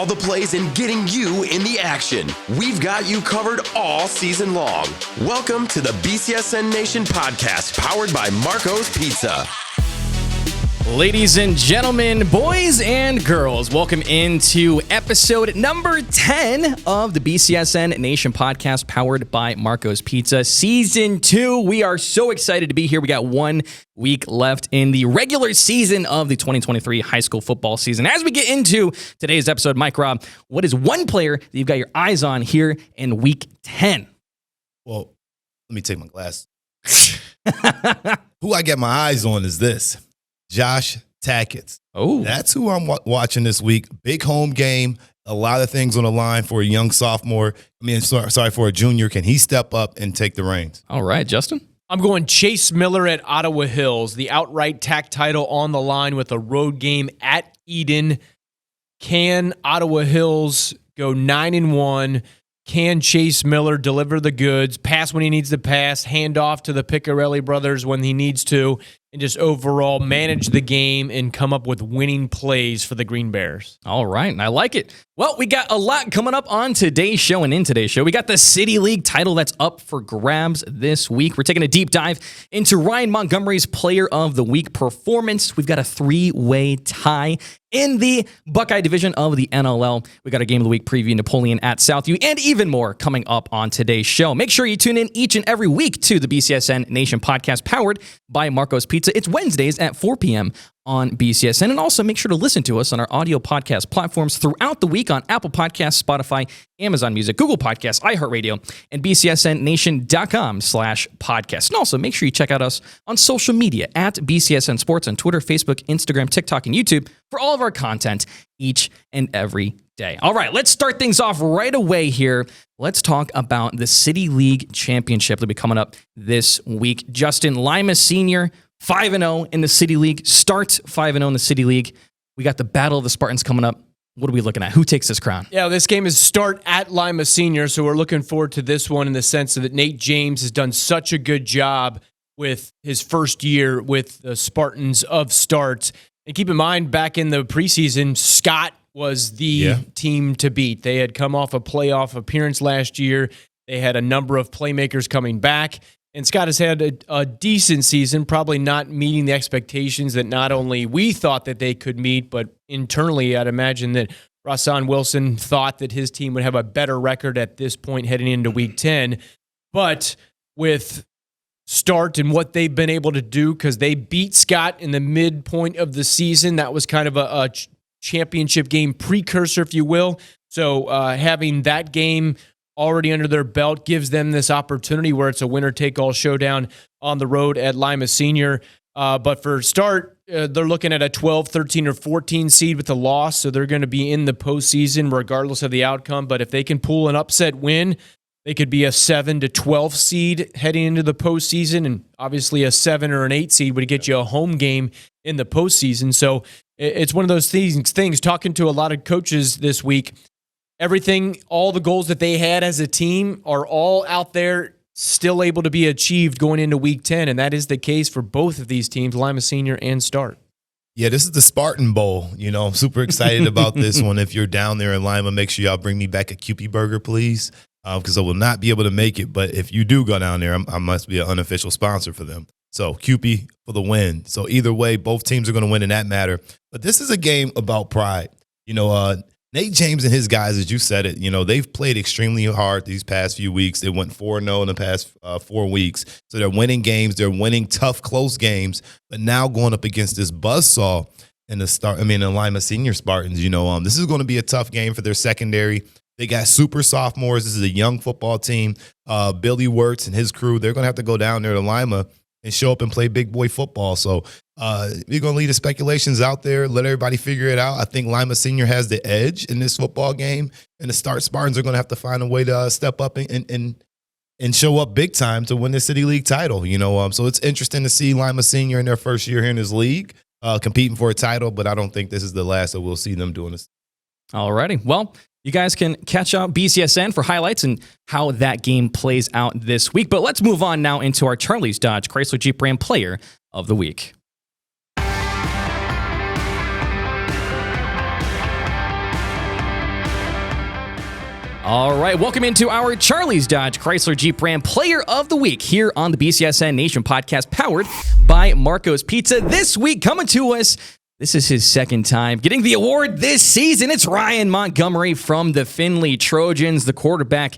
all the plays and getting you in the action. We've got you covered all season long. Welcome to the BCSN Nation Podcast, powered by Marco's Pizza. Ladies and gentlemen, boys and girls, welcome into episode number 10 of the BCSN Nation Podcast, powered by Marco's Pizza, Season 2. We are so excited to be here. We got 1 week left in the regular season of the 2023 high school football season. As we get into today's episode, Mike Robb, what is one player that you've got your eyes on here in week 10? Well, let me take my glasses. Who I get my eyes on is this. Josh Tackett. Oh, that's who I'm watching this week. Big home game. A lot of things on the line for a young sophomore. For a junior. Can he step up and take the reins? All right, Justin. I'm going Chase Miller at Ottawa Hills. The outright TAC title on the line with a road game at Eden. Can Ottawa Hills go 9-1? Can Chase Miller deliver the goods, pass when he needs to pass, hand off to the Piccarelli brothers when he needs to, and just overall manage the game and come up with winning plays for the Green Bears? All right, I like it. Well, we got a lot coming up on today's show, and in today's show, we got the City League title that's up for grabs this week. We're taking a deep dive into Ryan Montgomery's Player of the Week performance. We've got a 3-way tie in the Buckeye division of the NLL. We got a Game of the Week preview, Napoleon at Southview, and even more coming up on today's show. Make sure you tune in each and every week to the BCSN Nation Podcast, powered by Marco's Pizza. It's Wednesdays at 4 p.m. on BCSN. And also make sure to listen to us on our audio podcast platforms throughout the week on Apple Podcasts, Spotify, Amazon Music, Google Podcasts, iHeartRadio, and BCSNNation.com/podcast. And also make sure you check out us on social media at BCSN Sports on Twitter, Facebook, Instagram, TikTok, and YouTube for all of our content each and every day. All right, let's start things off right away here. Let's talk about the City League Championship that'll be coming up this week. Justin, Lima Senior, 5-0 in the City League. Start 5-0 in the City League. We got the Battle of the Spartans coming up. What are we looking at? Who takes this crown? Yeah, this game is start at Lima Senior, so we're looking forward to this one in the sense that Nate James has done such a good job with his first year with the Spartans of Start. And keep in mind, back in the preseason, Scott was the team to beat. They had come off a playoff appearance last year. They had a number of playmakers coming back. And Scott has had a decent season, probably not meeting the expectations that not only we thought that they could meet, but internally I'd imagine that Rasan Wilson thought that his team would have a better record at this point heading into Week 10. But with Start and what they've been able to do, because they beat Scott in the midpoint of the season, that was kind of a championship game precursor, if you will. So having that game already under their belt gives them this opportunity where it's a winner-take-all showdown on the road at Lima Senior. But for Start, they're looking at a 12, 13, or 14 seed with a loss, so they're going to be in the postseason regardless of the outcome. But if they can pull an upset win, they could be a 7 to 12 seed heading into the postseason, and obviously a 7 or an 8 seed would get you a home game in the postseason. So it's one of those things. Talking to a lot of coaches this week, everything, all the goals that they had as a team are all out there, still able to be achieved going into Week 10, and that is the case for both of these teams, Lima Senior and Start. Yeah, this is the Spartan Bowl. I'm super excited about this one. If you're down there in Lima, make sure y'all bring me back a Kewpie burger, please, because I will not be able to make it. But if you do go down there, I must be an unofficial sponsor for them. So Kewpie for the win. So either way, both teams are going to win in that matter. But this is a game about pride. Nate James and his guys, as you said it, they've played extremely hard these past few weeks. They went 4-0 in the past 4 weeks. So they're winning games. They're winning tough, close games. But now going up against this buzzsaw in the Lima Senior Spartans, this is going to be a tough game for their secondary. They got super sophomores. This is a young football team. Billy Wirtz and his crew, they're going to have to go down there to Lima and show up and play big boy football. So we're going to leave the speculations out there, let everybody figure it out. I think Lima Senior has the edge in this football game, and the Start Spartans are going to have to find a way to step up and show up big time to win the City League title. So it's interesting to see Lima Senior in their first year here in this league competing for a title, but I don't think this is the last that we'll see them doing this. All righty. Well, you guys can catch out BCSN for highlights and how that game plays out this week. But let's move on now into our Charlie's Dodge Chrysler Jeep Ram Player of the Week. All right, welcome into our Charlie's Dodge Chrysler Jeep Ram Player of the Week here on the BCSN Nation Podcast, powered by Marco's Pizza. This week, coming to us, this is his second time getting the award this season. It's Ryan Montgomery from the Findlay Trojans, the quarterback.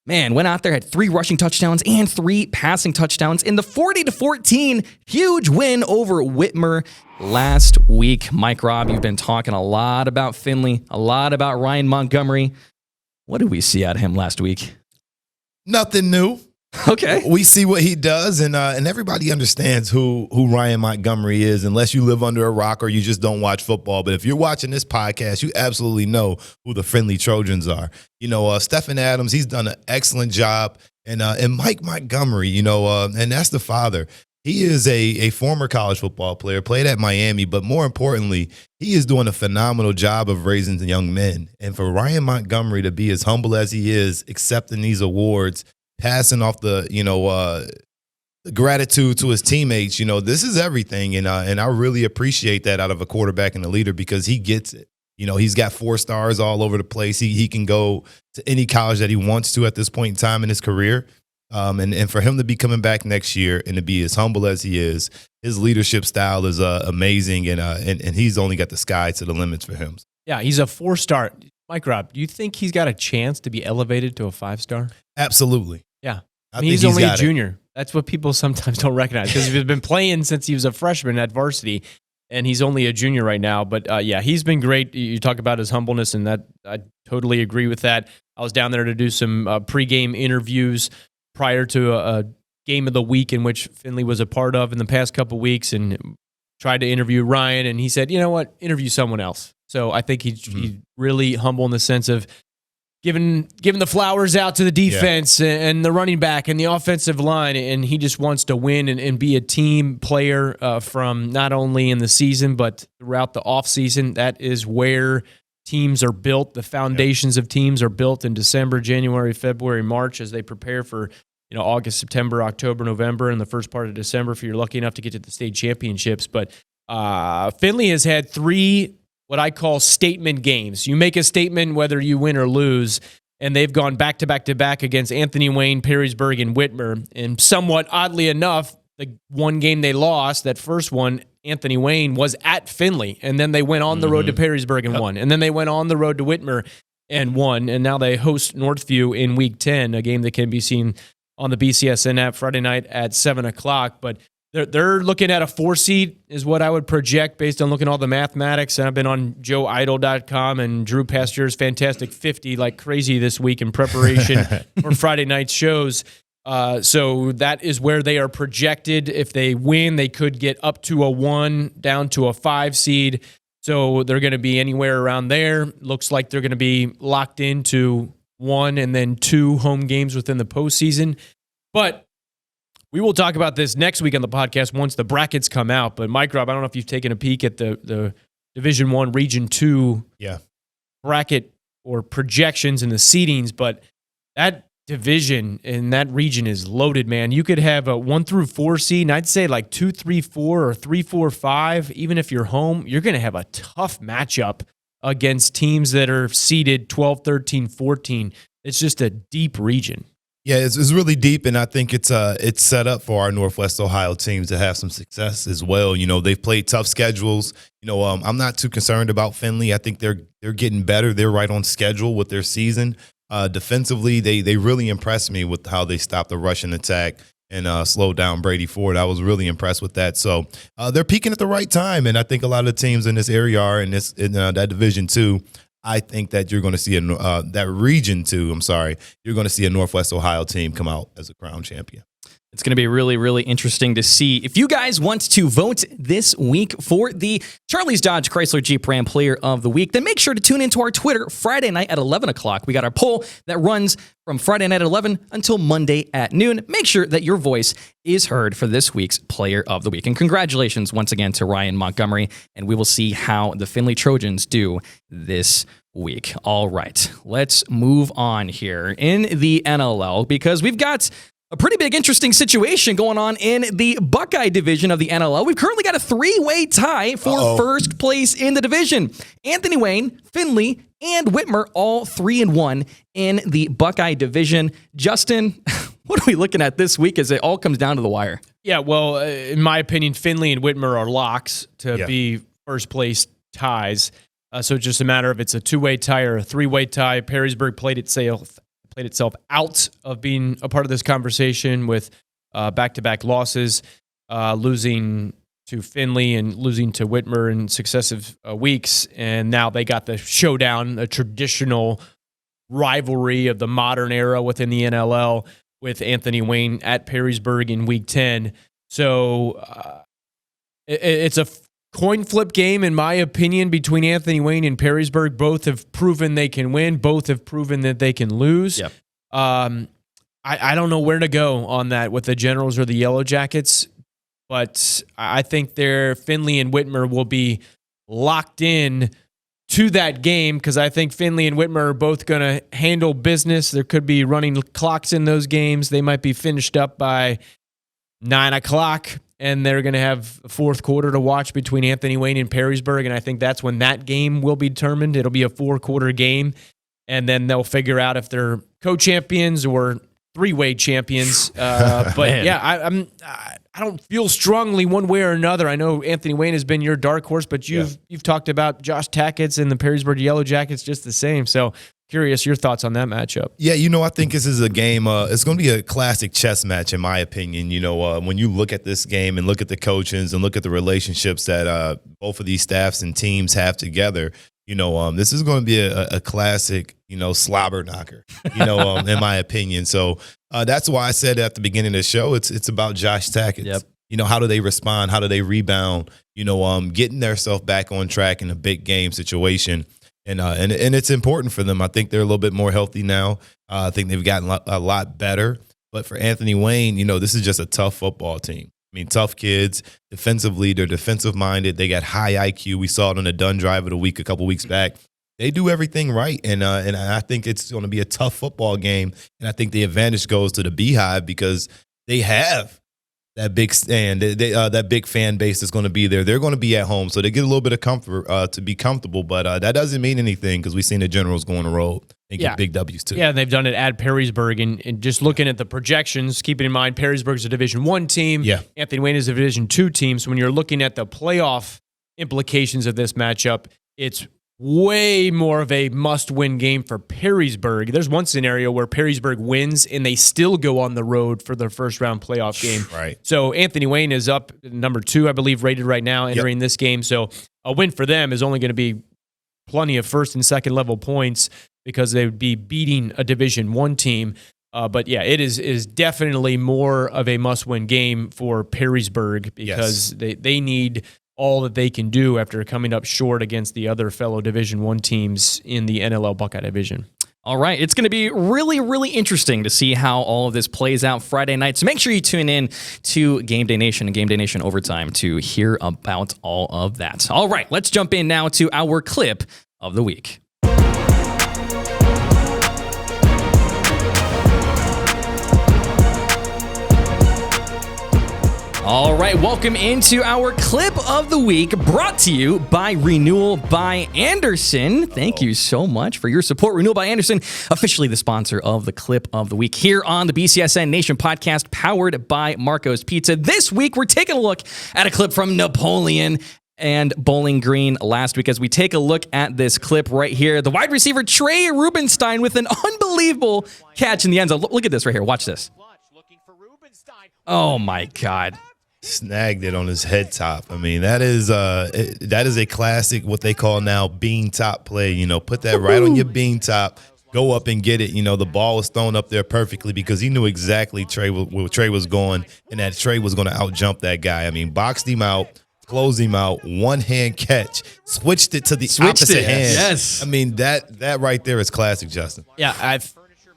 Man, went out there, had 3 rushing touchdowns and 3 passing touchdowns in the 40-14 huge win over Whitmer last week. Mike Robb, you've been talking a lot about Findlay, a lot about Ryan Montgomery. What did we see out of him last week? Nothing new. Okay. We see what he does, and everybody understands who Ryan Montgomery is, unless you live under a rock or you just don't watch football. But if you're watching this podcast, you absolutely know who the Findlay Trojans are. You know, Stephen Adams, he's done an excellent job, and Mike Montgomery, and that's the father. He is a former college football player, played at Miami, but more importantly, he is doing a phenomenal job of raising young men. And for Ryan Montgomery to be as humble as he is, accepting these awards, passing off the gratitude to his teammates, this is everything. And I really appreciate that out of a quarterback and a leader, because he gets it. He's got 4 stars all over the place. He can go to any college that he wants to at this point in time in his career. And for him to be coming back next year and to be as humble as he is, his leadership style is amazing, and he's only got the sky to the limits for him. Yeah, he's a 4-star. Mike Robb, do you think he's got a chance to be elevated to a 5-star? Absolutely. Yeah. I mean, he's only a junior. That's what people sometimes don't recognize, because he's been playing since he was a freshman at varsity, and he's only a junior right now. But yeah, he's been great. You talk about his humbleness, and that I totally agree with that. I was down there to do some pregame interviews prior to a game of the week in which Findlay was a part of in the past couple weeks, and tried to interview Ryan, and he said, you know what, interview someone else. So I think he's really humble in the sense of giving the flowers out to the defense and the running back and the offensive line, and he just wants to win and be a team player from not only in the season but throughout the offseason. That is where teams are built. The foundations of teams are built in December, January, February, March, as they prepare for August, September, October, November, and the first part of December if you're lucky enough to get to the state championships. But Findlay has had 3 what I call statement games. You make a statement whether you win or lose, and they've gone back to back to back against Anthony Wayne, Perrysburg, and Whitmer. And somewhat oddly enough, the one game they lost, that first one, Anthony Wayne, was at Findlay, and then they went on the road to Perrysburg and won. And then they went on the road to Whitmer and won, and now they host Northview in Week 10, a game that can be seen on the BCSN app Friday night at 7 o'clock. But they're looking at a 4 seed is what I would project based on looking at all the mathematics. And I've been on joeidol.com and Drew Pasteur's Fantastic 50 like crazy this week in preparation for Friday night's shows. So that is where they are projected. If they win, they could get up to a 1, down to a 5 seed. So they're going to be anywhere around there. Looks like they're going to be locked into 1 and then 2 home games within the postseason. But we will talk about this next week on the podcast once the brackets come out. But Mike Robb, I don't know if you've taken a peek at the Division I, Region 2 bracket or projections and the seedings, but that division in that region is loaded, man. You could have a 1 through 4 seed, and I'd say like 2, 3, 4 or 3, 4, 5. Even if you're home, you're going to have a tough matchup against teams that are seeded 12, 13, 14. It's just a deep region. Yeah, it's really deep, and I think it's set up for our Northwest Ohio teams to have some success as well. They've played tough schedules. I'm not too concerned about Findlay. I think they're getting better. They're right on schedule with their season. Defensively, they really impressed me with how they stopped the rushing attack and slowed down Brady Ford. I was really impressed with that. So they're peaking at the right time, and I think a lot of the teams in this area are in that Division 2. I think that you're going to see that Region 2. You're going to see a Northwest Ohio team come out as a crown champion. It's going to be really, really interesting to see. If you guys want to vote this week for the Charlie's Dodge Chrysler Jeep Ram Player of the Week, then make sure to tune into our Twitter Friday night at 11 o'clock. We got our poll that runs from Friday night at 11 until Monday at noon. Make sure that your voice is heard for this week's Player of the Week. And congratulations once again to Ryan Montgomery, and we will see how the Findlay Trojans do this week. All right, let's move on here in the NLL because we've got A pretty big, interesting situation going on in the Buckeye division of the NLL. We've currently got a three-way tie for first place in the division. Anthony Wayne, Findlay, and Whitmer all 3-1 in the Buckeye division. Justin, what are we looking at this week as it all comes down to the wire? Yeah, well, in my opinion, Findlay and Whitmer are locks to be first place ties. So it's just a matter of it's a two-way tie or a three-way tie. Perrysburg played itself out of being a part of this conversation with back-to-back losses, losing to Findlay and losing to Whitmer in successive weeks. And now they got the showdown, a traditional rivalry of the modern era within the NLL with Anthony Wayne at Perrysburg in Week 10. So it's a coin flip game, in my opinion, between Anthony Wayne and Perrysburg. Both have proven they can win. Both have proven that they can lose. Yep. I don't know where to go on that with the Generals or the Yellow Jackets, but I think Findlay and Whitmer will be locked in to that game because I think Findlay and Whitmer are both going to handle business. There could be running clocks in those games. They might be finished up by 9 o'clock. And they're going to have a fourth quarter to watch between Anthony Wayne and Perrysburg, and I think that's when that game will be determined. It'll be a 4-quarter game, and then they'll figure out if they're co-champions or three-way champions. But yeah, I don't feel strongly one way or another. I know Anthony Wayne has been your dark horse, but you've talked about Josh Tackett's and the Perrysburg Yellow Jackets just the same. So curious your thoughts on that matchup. Yeah, I think this is a game. It's going to be a classic chess match, in my opinion. When you look at this game and look at the coaches and look at the relationships that both of these staffs and teams have together, this is going to be a classic, slobber knocker, in my opinion. So that's why I said at the beginning of the show, it's about Josh Tackett. Yep. How do they respond? How do they rebound? Getting themselves back on track in a big game situation. And it's important for them. I think they're a little bit more healthy now. I think they've gotten a lot better. But for Anthony Wayne, this is just a tough football team. I mean, tough kids. Defensively, they're defensive-minded. They got high IQ. We saw it on the Dunn Drive of the Week a couple weeks back. They do everything right, and I think it's going to be a tough football game. And I think the advantage goes to the Beehive because they have that big stand, that big fan base is going to be there. They're going to be at home, so they get a little bit of comfort to be comfortable. But that doesn't mean anything because we've seen the Generals go on the road and get big W's too. Yeah, they've done it at Perrysburg, and just looking at the projections, keeping in mind Perrysburg's a Division I team. Yeah. Anthony Wayne is a Division II team. So when you're looking at the playoff implications of this matchup, it's way more of a must-win game for Perrysburg. There's one scenario where Perrysburg wins and they still go on the road for their first-round playoff game. Right. So Anthony Wayne is up number 2, I believe, rated right now, entering this game. So a win for them is only going to be plenty of first and second level points because they would be beating a Division I team. But yeah, it is definitely more of a must-win game for Perrysburg because they need all that they can do after coming up short against the other fellow Division I teams in the NLL Buckeye division. All right, it's going to be really, really interesting to see how all of this plays out Friday night. So make sure you tune in to Game Day Nation and Game Day Nation Overtime to hear about all of that. All right, let's jump in now to our clip of the week. All right, welcome into our clip of the week, brought to you by Renewal by Anderson. Thank you so much for your support. Renewal by Anderson, officially the sponsor of the clip of the week here on the BCSN Nation Podcast, powered by Marco's Pizza. This week, we're taking a look at a clip from Napoleon and Bowling Green last week as we take a look at this clip right here. The wide receiver, Trey Rubenstein, with an unbelievable catch in the end zone. Look at this right here. Watch this. Oh, my God. Snagged it on his head top. I mean, that is a classic, what they call now bean top play. Put that right on your bean top, go up and get it. The ball was thrown up there perfectly because he knew exactly where Trey was going, and that Trey was going to out-jump that guy. I mean, boxed him out, closed him out, one-hand catch, switched it to the opposite hand. Yes. I mean, that right there is classic, Justin. Yeah,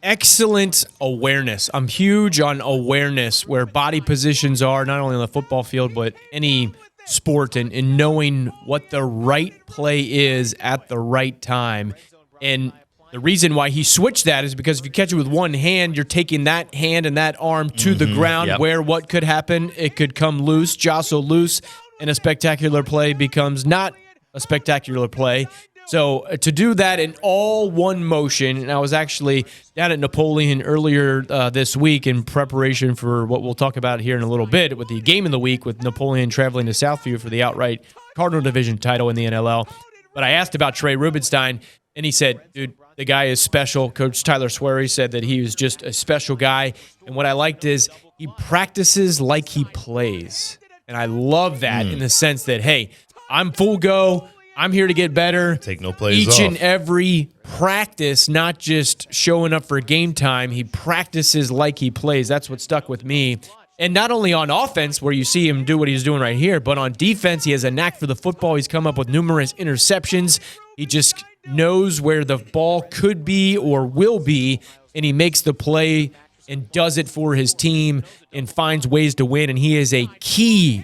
excellent awareness. I'm huge on awareness, where body positions are, not only on the football field, but any sport, and knowing what the right play is at the right time. And The reason why he switched that is because if you catch it with one hand, you're taking that hand and that arm to the ground where what could happen? It could come loose, jostle loose, and a spectacular play becomes not a spectacular play. So to do that in all one motion, and I was actually down at Napoleon earlier this week in preparation for what we'll talk about here in a little bit with the game of the week with Napoleon traveling to Southview for the outright Cardinal division title in the NLL. But I asked about Trey Rubenstein, and he said, dude, the guy is special. Coach Tyler Swery said that he was just a special guy. And what I liked is he practices like he plays. And I love that in the sense that, hey, I'm full go. I'm here to get better. Take no plays Each off. and every practice, not just showing up for game time. He practices like he plays. That's what stuck with me. And not only on offense, where you see him do what he's doing right here, but on defense, he has a knack for the football. He's come up with numerous interceptions. He just knows where the ball could be or will be, and he makes the play and does it for his team and finds ways to win. And he is a key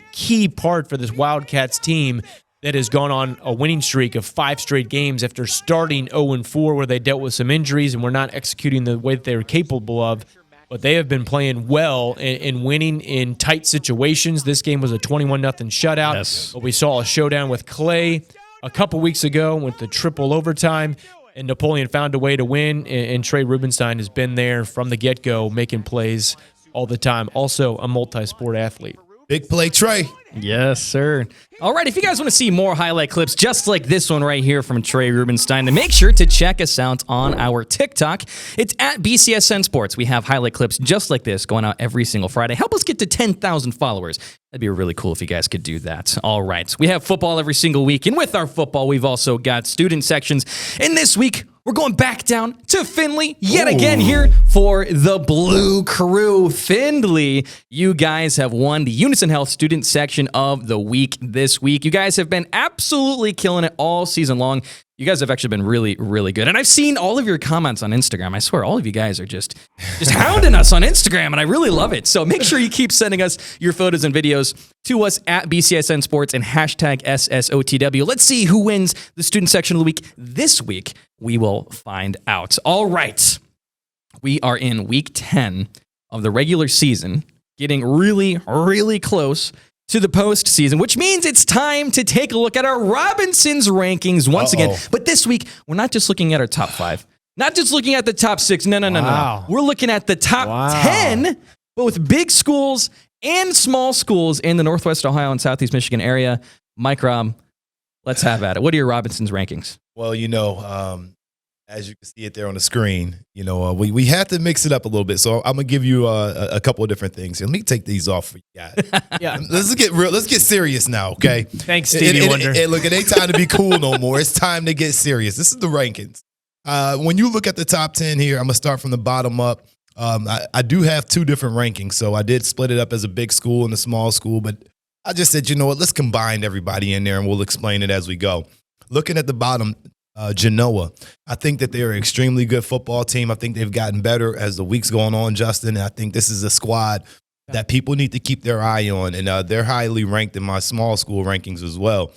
part for this Wildcats team that has gone on a winning streak of 5 straight games after starting 0-4, where they dealt with some injuries and were not executing the way that they were capable of. But they have been playing well and winning in tight situations. This game was a 21-0 shutout. Yes. But we saw a showdown with Clay a couple weeks ago with the triple overtime, and Napoleon found a way to win, and Trey Rubenstein has been there from the get-go making plays all the time. Also a multi-sport athlete. Big play, Trey. Yes, sir. All right, if you guys want to see more highlight clips just like this one right here from Trey Rubenstein, then make sure to check us out on our TikTok. It's at BCSN Sports. We have highlight clips just like this going out every single Friday. Help us get to 10,000 followers. That'd be really cool if you guys could do that. All right, we have football every single week, and with our football, we've also got student sections. And this week, we're going back down to Findlay yet again here for the Blue Crew. Findlay, you guys have won the Unison Health student section of the week this week. You guys have been absolutely killing it all season long. You guys have actually been really, really good. And I've seen all of your comments on Instagram. I swear, all of you guys are just hounding us on Instagram, and I really love it. So make sure you keep sending us your photos and videos to us at BCSN Sports and hashtag SSOTW. Let's see who wins the student section of the week this week. We will find out. All right. We are in week 10 of the regular season, getting really, really close to the postseason, which means it's time to take a look at our Robinson's rankings once again. But this week, we're not just looking at our top 5, not just looking at the top 6. No. We're looking at the top 10, both big schools and small schools in the Northwest Ohio and Southeast Michigan area. Mike Rob, let's have at it. What are your Robinson's rankings? Well, as you can see it there on the screen, we have to mix it up a little bit. So I'm gonna give you a couple of different things. Let me take these off for you guys. Yeah. Let's get real. Let's get serious now, okay? Thanks, Stevie Wonder. Look, it ain't time to be cool no more. It's time to get serious. This is the rankings. When you look at the top 10 here, I'm gonna start from the bottom up. I do have 2 different rankings, so I did split it up as a big school and a small school. But I just said, let's combine everybody in there, and we'll explain it as we go. Looking at the bottom. Genoa. I think that they're an extremely good football team. I think they've gotten better as the week's going on, Justin. I think this is a squad that people need to keep their eye on, and they're highly ranked in my small school rankings as well.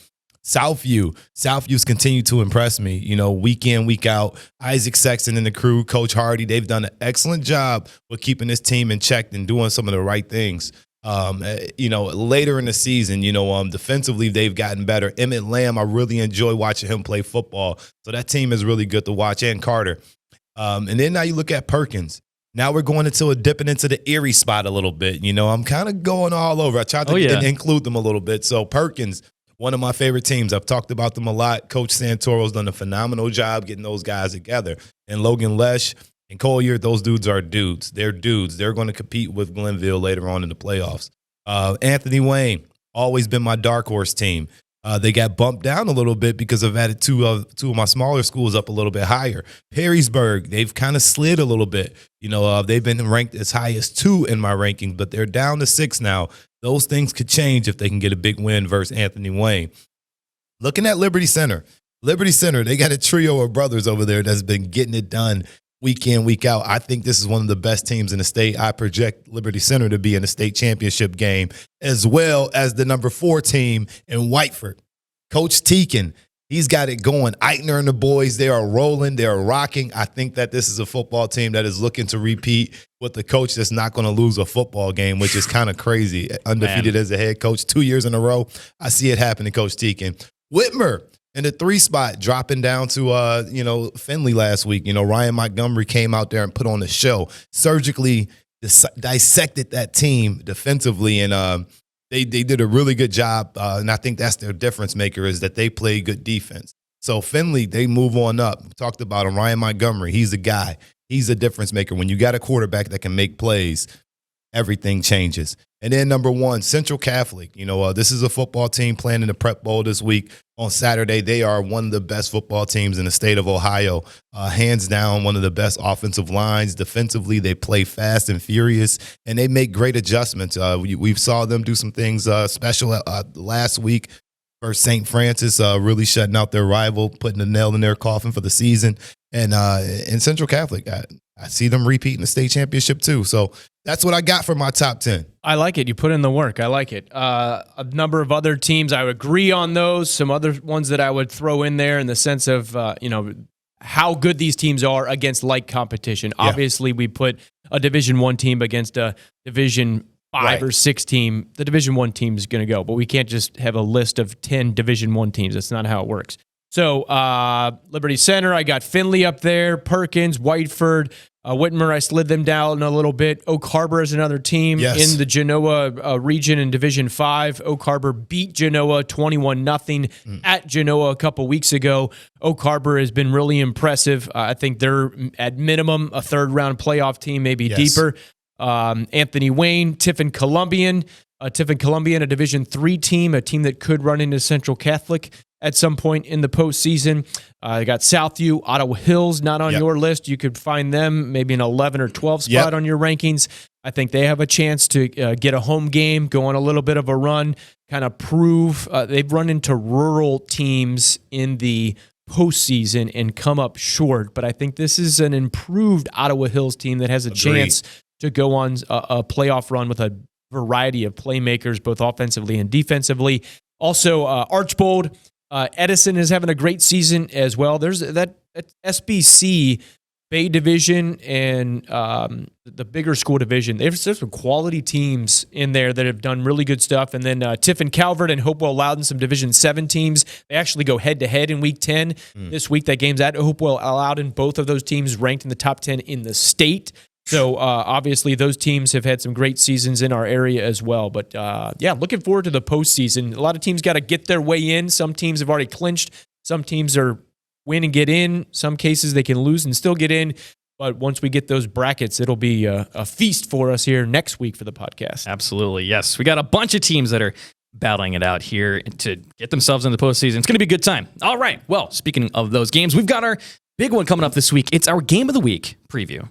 Southview's continued to impress me, week in, week out. Isaac Sexton and the crew, Coach Hardy, they've done an excellent job with keeping this team in check and doing some of the right things. Later in the season, defensively, they've gotten better. Emmett Lamb, I really enjoy watching him play football. So that team is really good to watch, and Carter. And then now you look at Perkins. Now we're going dipping into the Erie spot a little bit. I'm kind of going all over. I tried to include them a little bit. So Perkins, one of my favorite teams. I've talked about them a lot. Coach Santoro's done a phenomenal job getting those guys together. And Logan Lesh and Collier, those dudes are dudes. They're dudes. They're going to compete with Glenville later on in the playoffs. Anthony Wayne, always been my dark horse team. They got bumped down a little bit because I've added two of my smaller schools up a little bit higher. Perrysburg, they've kind of slid a little bit. They've been ranked as high as 2 in my rankings, but they're down to 6 now. Those things could change if they can get a big win versus Anthony Wayne. Looking at Liberty Center, they got a trio of brothers over there that's been getting it done week in, week out. I think this is one of the best teams in the state. I project Liberty Center to be in the state championship game, as well as the number 4 team in Whiteford. Coach Teakin, He's got it going. Eitner and the boys, they are rolling. They are rocking. I think that this is a football team that is looking to repeat with a coach that's not going to lose a football game, which is kind of crazy. Undefeated as a head coach 2 years in a row. I see it happening, Coach Teakin. Whitmer in the 3 spot, dropping down to Finley last week. Ryan Montgomery came out there and put on the show, surgically dissected that team defensively, and they did a really good job. And I think that's their difference maker, is that they play good defense. So Finley, they move on up. We talked about him. Ryan Montgomery, he's a guy. He's a difference maker. When you got a quarterback that can make plays, everything changes. And then number 1, Central Catholic. This is a football team playing in the Prep Bowl this week. On Saturday, they are one of the best football teams in the state of Ohio. Hands down, one of the best offensive lines. Defensively, they play fast and furious, and they make great adjustments. We saw them do some things special last week versus St. Francis, really shutting out their rival, putting a nail in their coffin for the season. And in Central Catholic, I see them repeating the state championship too. So that's what I got for my top 10. I like it. You put in the work. I like it. A number of other teams, I would agree on those. Some other ones that I would throw in there in the sense of, how good these teams are against like competition. Yeah. Obviously, we put a Division I team against a Division 5 or 6 team. The Division I team is going to go, but we can't just have a list of 10 Division I teams. That's not how it works. So Liberty Center, I got Finley up there, Perkins, Whiteford, Whitmer, I slid them down a little bit. Oak Harbor is another team in the Genoa region in Division 5. Oak Harbor beat Genoa 21-0 at Genoa a couple weeks ago. Oak Harbor has been really impressive. I think they're at minimum a third-round playoff team, maybe deeper. Anthony Wayne, Tiffin Columbian, a Division III team, a team that could run into Central Catholic at some point in the postseason. I got Southview, Ottawa Hills, not on your list. You could find them maybe an 11 or 12 spot on your rankings. I think they have a chance to get a home game, go on a little bit of a run, kind of prove. They've run into rural teams in the postseason and come up short, but I think this is an improved Ottawa Hills team that has a chance to go on a playoff run with a variety of playmakers, both offensively and defensively. Also, Archbold, Edison is having a great season as well. There's that SBC Bay Division and the bigger school division. There's some quality teams in there that have done really good stuff. And then Tiffin Calvert and Hopewell Loudon, some Division 7 teams. They actually go head-to-head in Week 10 this week. That game's at Hopewell Loudon. Both of those teams ranked in the top 10 in the state. So, obviously, those teams have had some great seasons in our area as well. But, looking forward to the postseason. A lot of teams got to get their way in. Some teams have already clinched. Some teams are win and get in. Some cases they can lose and still get in. But once we get those brackets, it'll be a feast for us here next week for the podcast. Absolutely, yes. We got a bunch of teams that are battling it out here to get themselves in the postseason. It's going to be a good time. All right, well, speaking of those games, we've got our big one coming up this week. It's our Game of the Week preview.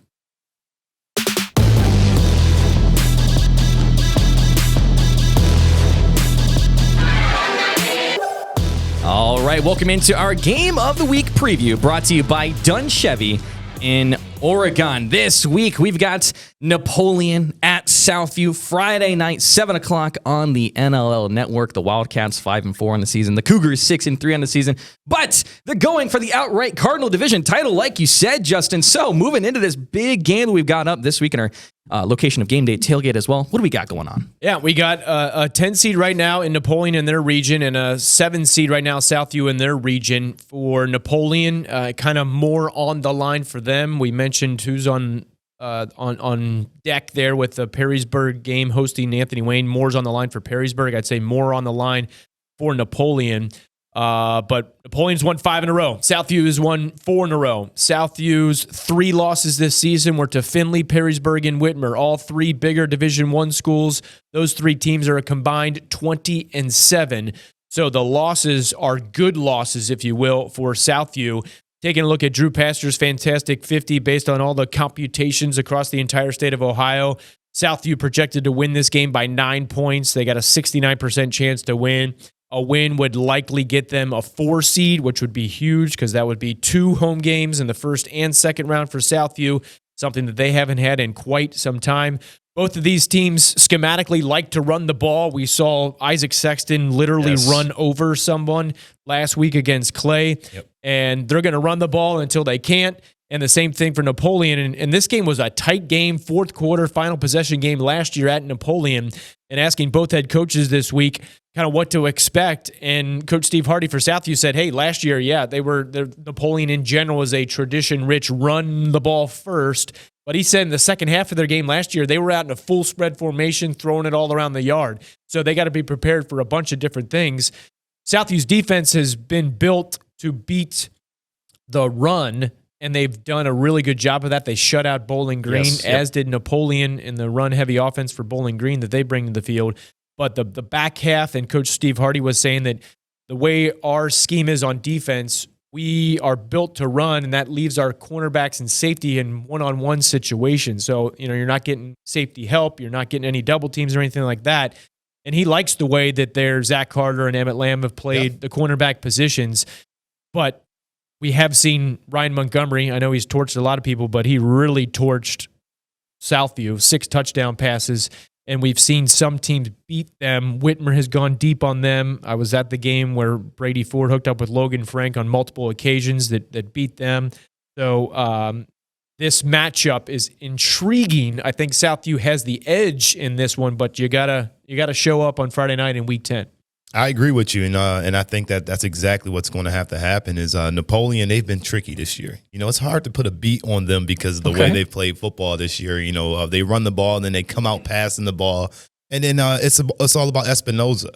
All right, welcome into our Game of the Week preview, brought to you by Dunn Chevy in Oregon. This week, we've got Napoleon at Southview, Friday night, 7 o'clock on the NLL Network. The Wildcats 5-4 on the season. The Cougars 6-3 on the season. But they're going for the outright Cardinal Division title, like you said, Justin. So moving into this big game that we've got up this week in our location of game day tailgate as well. What do we got going on? Yeah, we got a 10 seed right now in Napoleon in their region and a 7 seed right now, Southview in their region. For Napoleon, kind of more on the line for them. We mentioned who's on deck there with the Perrysburg game hosting Anthony Wayne. More's on the line for Perrysburg. I'd say more on the line for Napoleon. But Napoleon's won 5 in a row. Southview has won 4 in a row. Southview's 3 losses this season were to Finley, Perrysburg, and Whitmer, all 3 bigger Division I schools. Those 3 teams are a combined 20-7. So the losses are good losses, if you will, for Southview. Taking a look at Drew Pastor's fantastic 50 based on all the computations across the entire state of Ohio. Southview projected to win this game by 9 points. They got a 69% chance to win. A win would likely get them a 4 seed, which would be huge because that would be 2 home games in the first and second round for Southview, something that they haven't had in quite some time. Both of these teams schematically like to run the ball. We saw Isaac Sexton literally run over someone last week against Clay, and they're going to run the ball until they can't. And the same thing for Napoleon. And this game was a tight game, fourth quarter, final possession game last year at Napoleon. And asking both head coaches this week kind of what to expect. And Coach Steve Hardy for Southview said, hey, last year, Napoleon in general is a tradition-rich run the ball first. But he said in the second half of their game last year, they were out in a full spread formation, throwing it all around the yard. So they got to be prepared for a bunch of different things. Southview's defense has been built to beat the run, and they've done a really good job of that. They shut out Bowling Green, as did Napoleon in the run-heavy offense for Bowling Green that they bring to the field. But the back half, and Coach Steve Hardy was saying that the way our scheme is on defense, we are built to run, and that leaves our cornerbacks and safety in one-on-one situations. So, you're not getting safety help. You're not getting any double teams or anything like that. And he likes the way that their Zach Carter and Emmett Lamb have played the cornerback positions. But we have seen Ryan Montgomery. I know he's torched a lot of people, but he really torched Southview, 6 touchdown passes. And we've seen some teams beat them. Whitmer has gone deep on them. I was at the game where Brady Ford hooked up with Logan Frank on multiple occasions that beat them. So this matchup is intriguing. I think Southview has the edge in this one, but you gotta show up on Friday night in Week 10. I agree with you, and I think that's exactly what's going to have to happen is Napoleon, they've been tricky this year. It's hard to put a beat on them because of the way they've played football this year. They run the ball, and then they come out passing the ball. And then it's all about Espinoza.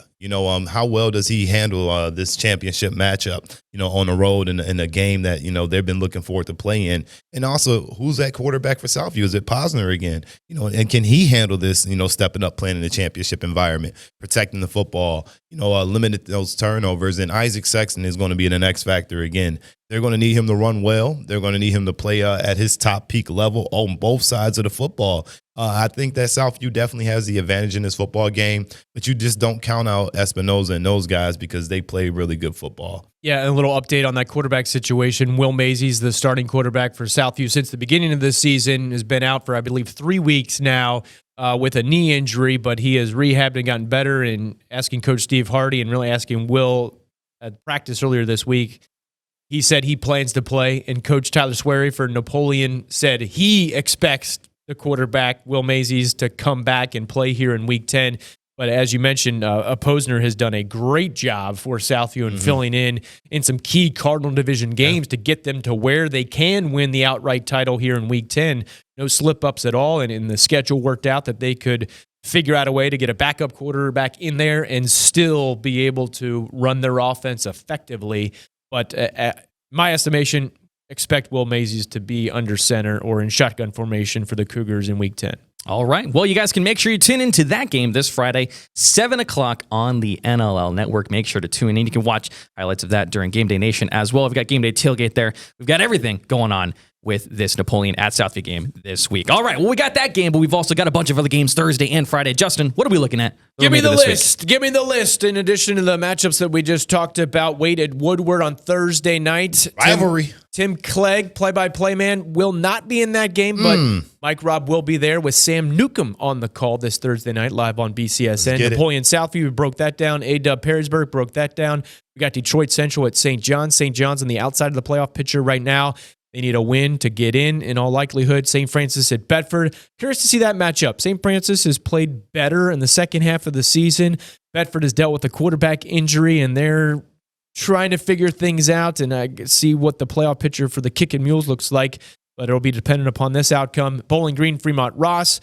How well does he handle this championship matchup, on the road in a game that, they've been looking forward to play in. And also, who's that quarterback for Southview? Is it Posner again? And can he handle this, stepping up, playing in the championship environment, protecting the football, limiting those turnovers? And Isaac Sexton is going to be an X factor again. They're going to need him to run well. They're going to need him to play at his top peak level on both sides of the football. I think that Southview definitely has the advantage in this football game, but you just don't count out Espinoza and those guys because they play really good football. Yeah, and a little update on that quarterback situation. Will Mazey's the starting quarterback for Southview since the beginning of this season, has been out for, I believe, 3 weeks now with a knee injury, but he has rehabbed and gotten better. And asking Coach Steve Hardy and really asking Will at practice earlier this week, he said he plans to play, and Coach Tyler Swery for Napoleon said he expects the quarterback, Will Mazey's, to come back and play here in Week 10. But as you mentioned, Posner has done a great job for Southview in filling in some key Cardinal Division games to get them to where they can win the outright title here in Week 10. No slip-ups at all, and the schedule worked out that they could figure out a way to get a backup quarterback in there and still be able to run their offense effectively. But my estimation, expect Will Mazey's to be under center or in shotgun formation for the Cougars in Week 10. All right. Well, you guys can make sure you tune into that game this Friday, 7 o'clock on the NLL Network. Make sure to tune in. You can watch highlights of that during Game Day Nation as well. We've got Game Day Tailgate there. We've got everything going on with this Napoleon at Southview game this week. All right, well, we got that game, but we've also got a bunch of other games Thursday and Friday. Justin, what are we looking at? Give me the list. Give me the list. In addition to the matchups that we just talked about, Wade at Woodward on Thursday night. Rivalry. Tim Clegg, play-by-play man, will not be in that game, but Mike Robb will be there with Sam Newcomb on the call this Thursday night live on BCSN. Napoleon Southview, we broke that down. A-Dub Perrysburg broke that down. We got Detroit Central at St. John's. St. John's on the outside of the playoff picture right now. They need a win to get in all likelihood. St. Francis at Bedford. Curious to see that matchup. St. Francis has played better in the second half of the season. Bedford has dealt with a quarterback injury, and they're trying to figure things out and see what the playoff picture for the Kickin' Mules looks like, but it'll be dependent upon this outcome. Bowling Green, Fremont Ross.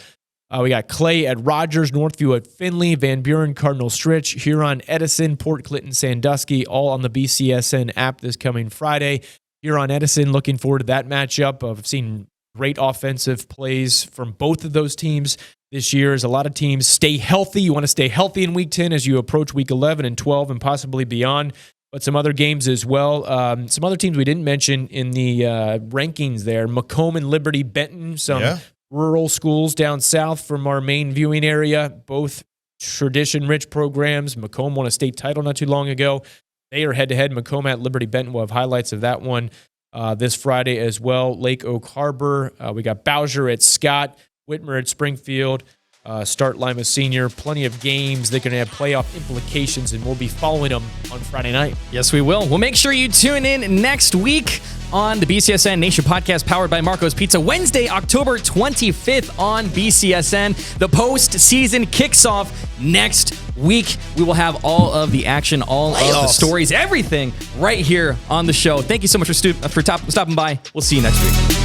We got Clay at Rogers, Northview at Findlay, Van Buren, Cardinal Stritch, Huron, Edison, Port Clinton, Sandusky, all on the BCSN app this coming Friday. Huron, Edison, looking forward to that matchup. I've seen great offensive plays from both of those teams this year. As a lot of teams stay healthy. You want to stay healthy in Week 10 as you approach Week 11 and 12 and possibly beyond. But some other games as well. Some other teams we didn't mention in the rankings there. Macomb and Liberty Benton, some rural schools down south from our main viewing area. Both tradition-rich programs. Macomb won a state title not too long ago. They are head-to-head. Macomb at Liberty Benton. We'll have highlights of that one this Friday as well. Lake Oak Harbor. We got Bowser at Scott. Whitmer at Springfield. start Lima Senior. Plenty of games. They're going to have playoff implications, and we'll be following them on Friday night. Yes, we will. Well, make sure you tune in next week on the BCSN Nation Podcast powered by Marco's Pizza. Wednesday, October 25th on BCSN. The postseason kicks off next week. We will have all of the action, all of the stories, everything right here on the show. Thank you so much for stopping by. We'll see you next week.